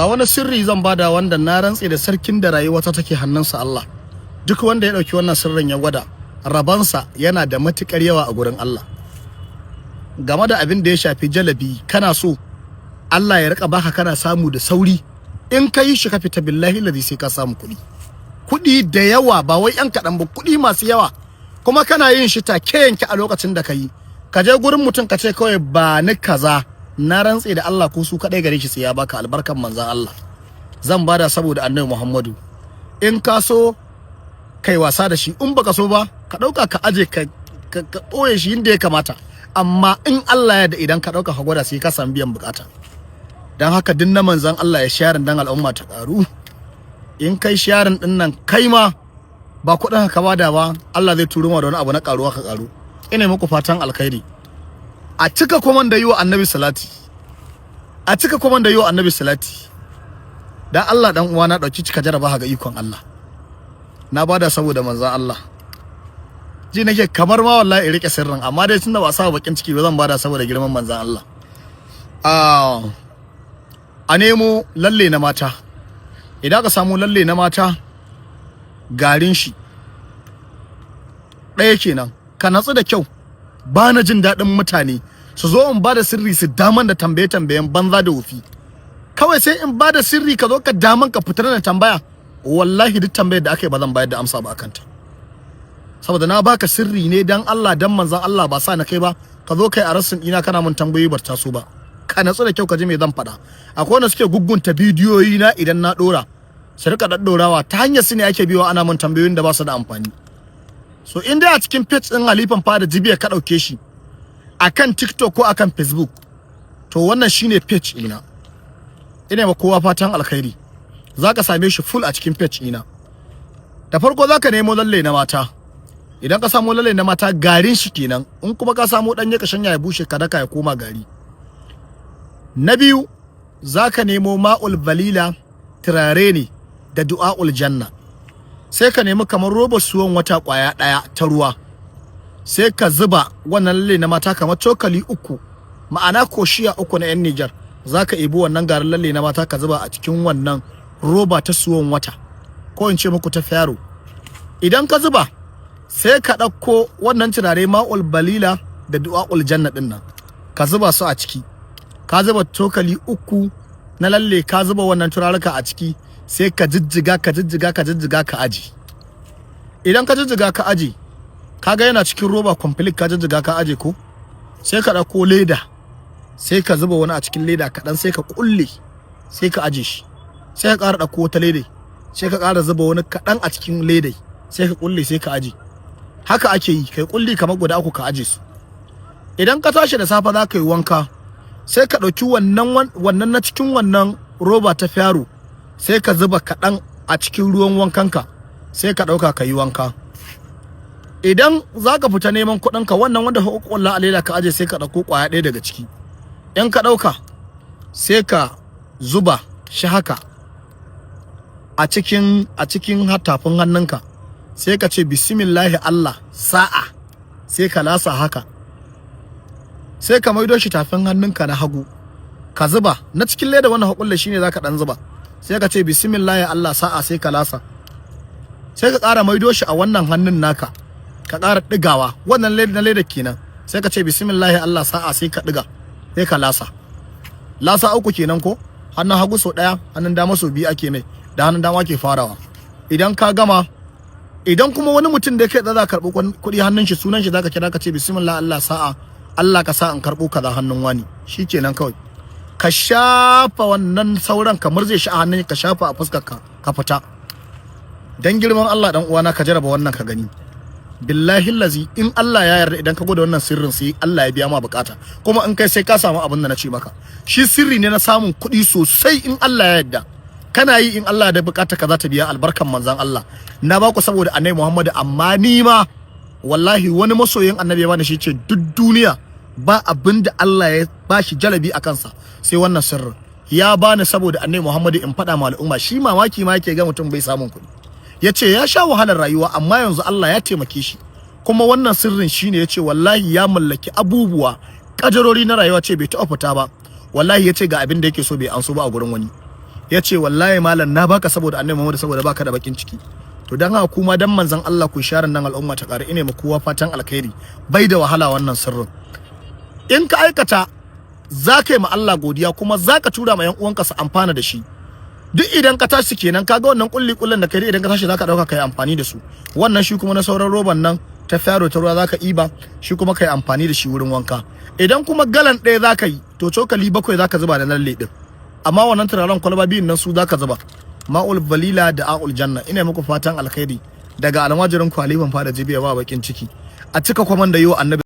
wani sirri zan bada wanda na rantse da sarkin da rayuwata take hannunsa Allah. Duk wanda ya dauki wannan sirrin ya gwada, rabansa yana da matukar yawa a gurin Allah. Game da abin da ya shafi jalabi, kana so Allah ya rika baka kana samu da sauri, in ka yi shi ka fita billahi ladhi sai ka samu kuɗi. Kuɗi da yawa, ba wai yan kaɗan ba, kuɗi masu yawa. Kuma kana yin shi take yanke a lokacin da ka yi. Ka je gurin mutum ka ce kawai ba ni kaza, na rantse da Allah ko su kadai gare shi sai ya baka albarkan manzon Allah. Zan bada saboda Annabi Muhammadu. In ka so kai wasa da shi, in baka so ba ka dauka ka aje ka boye shi inda ya kamata. Amma in Allah ya da idan ka dauka ka gwada sai ka samu biyan bukata. Dan haka din na manzon Allah ya sharin dan al'umma ta karu. In kai sharin din nan kai ma ba kudin ka bada ba, Allah zai turo ma da wani abu na karuwa ka karu. Ina muku fatan alkhairi. A cika komanda yi wa Annabi salati. A cika komanda yi wa Annabi salati. Dan Allah dan uwa na dauki cika jaraba ga ikon Allah. Na bada saboda manzon Allah. Ji nake kamar ma wallahi in rike sirrin, amma dai tunda ba sa bakin ciki ba zan bada saboda girman manzon Allah. A nemo lalle na mata. Idan ka samu lalle na mata, garin shi ɗaya kenan, ka natsu da kyau. Ba na jin daɗin mutane su zo in bada sirri su daman da tambayen banza da wufi. Kawai sai in bada sirri ka zo ka daman ka fitar da tambaya. Wallahi duk tambayar da aka yi ba zan bayar da amsa ba akanta. Saboda na baka sirri ne dan Allah dan manzon Allah, ba sa na kai ba. Ka zo kai a rasin ina kana mun tambayoyi bar taso ba. Ka natsu da kyau ka ji me zan faɗa. Akwai wanda suke guggunta bidiyoyi na idan na dora, su rika daddorawa ta hanyar su ne ake biwa ana mun tambayoyin da ba su da amfani. So in dai a cikin page din Halifan Fada Jibiya ka dauke shi akan TikTok ko akan Facebook, to wannan shine page ina. Ina ba kowa fatan alkhairi. Zaka same shi full a cikin page ina. Da farko zaka nemo lalle na mata. Idan ka samu lalle na mata, garin shi kenan. In kuma ka samu danye ka shanya ya bushe ka daka ya koma gari. Na biyu zaka nemo ma'ul balila, turare ne da du'aul janna. Sai ka nemi kamar robar suwan wata kwaya daya ta ruwa, sai ka zuba wannan lalle na mata kamar cokali 3, ma'ana koshiya 3 na yan Niger. Zaka ibi wannan garin lalle na mata ka zuba a cikin wannan roba ta suwan wata, ko in ce muku ta faro. Idan ka zuba, sai ka dauko wannan turare ma'ul balila da du'aul janna din nan, ka zuba su a ciki. Ka zuba cokali 3 na lalle, ka zuba wannan turaruka a ciki, sai ka jijjiga ka aji. Idan ka jijjiga ka aji, kaga yana cikin roba complete, ka jijjiga ka aje ko, sai ka dauko leda, sai ka zuba wani a cikin leda kadan, sai ka kulle, sai ka aje shi. Sai ka ƙara dauko wata leda, sai ka ƙara zuba wani kadan a cikin leda, sai ka kulle, sai ka aje. Haka ake yi, kai kulli kamar guda 3 ka aje su. Idan ka tashi da safa za ka yi wanka, sai ka dauki wannan na cikin wannan roba ta faro, sai ka zuba kaɗan a cikin ruwan wankanka, sai ka ɗauka ka yi wanka. Idan za ka fita neman kuɗinka, wannan wanda ka ƙulla a leda ka aje, sai ka ɗauko ƙwaya ɗaya daga ciki. In ka ɗauka, sai ka zuba shi haka a cikin tafin hannunka, sai ka ce bismillahi Allah sa'a, sai ka lasa haka. Sai ka maido shi tafin hannunka na hagu, ka zuba na cikin leda wannan hakulla shine zaka dan zuba. Sai ka ce bismillah Allah sa'a, sai ka lasa. Sai ka ƙara maido shi a wannan hannun naka, ka ƙara digawa wannan leda kenan. Sai ka ce bismillah Allah sa'a, sai ka diga, sai ka lasa. Lasa 3 kenan ko? Hannun hagu so 1, hannun dama so 2 ake mai, da hannun dama ke farawa. Idan ka gama, idan kuma wani mutum da kai za ka karɓi kuɗi hannun shi, sunan shi zaka kira ka ce bismillah Allah sa'a, Allah ka sa in karɓo kaza hannun wani. Shikenan kawai. Ka shafa wannan sauran, ka murje shi a hannun ka, shafa a fuskar ka fita. Dan girman Allah dan uwana, ka jaraba wannan ka gani. Billahi lazi, in Allah ya yarda, idan ka gode wannan sirrin, sai Allah ya biya ma bukata. Kuma in kai sai ka samu abin da na ce maka. Shi sirri ne na samun kuɗi sosai in Allah ya yarda. Kana yi in Allah da bukata ka za ta biya albarkan manzon Allah. Na ba ku saboda Annabi Muhammad, amma ni ma wallahi wani masoyin Annabi ya bani shi ce duk duniya ba abin da Allah ya bashi jalabi a kansa sai wannan sirrin. Ya bani saboda Annabi Muhammad in faɗa ma al'umma. Shi mamaki ma yake ga mutum bai samun kuɗi. Yace ya sha wahalar rayuwa, amma yanzu Allah ya taimake shi. Kuma wannan sirrin shine yace wallahi ya mallaki abubuwa, kadarori na rayuwa, ce bai taɓa fita ba. Wallahi yace ga abin da yake so bai anso ba a gurin wani. yace wallahi malam na baka saboda annabi Muhammad saboda baka da bakin ciki to dan haka kuma dan manzon Allah ku sharar nan al'umma ta ƙara ine mu kowa fatan alkhairi bai da wahala wannan sirrin in ka aikata zaka yi ma Allah godiya kuma zaka tura ma yan uwanka su amfana da shi duk idan ka tashi kenan kaga wannan kullen da kai idan ka tashi zaka dauka kai amfani da su wannan shi kuma na sauran roban nan ta faro ta ruwa zaka iba shi kuma kai amfani da shi wurin wanka idan kuma galan ɗaya zaka yi to cokali 7 zaka zuba da lalle din amma wannan turaren kwalba biyun nan su zaka zuba ma'ul balila da a'ul janna ina muku fatan alkhairi daga almajirin ku Halifan Fada Jibiya ba bakin ciki a cika kwaman da yau annabi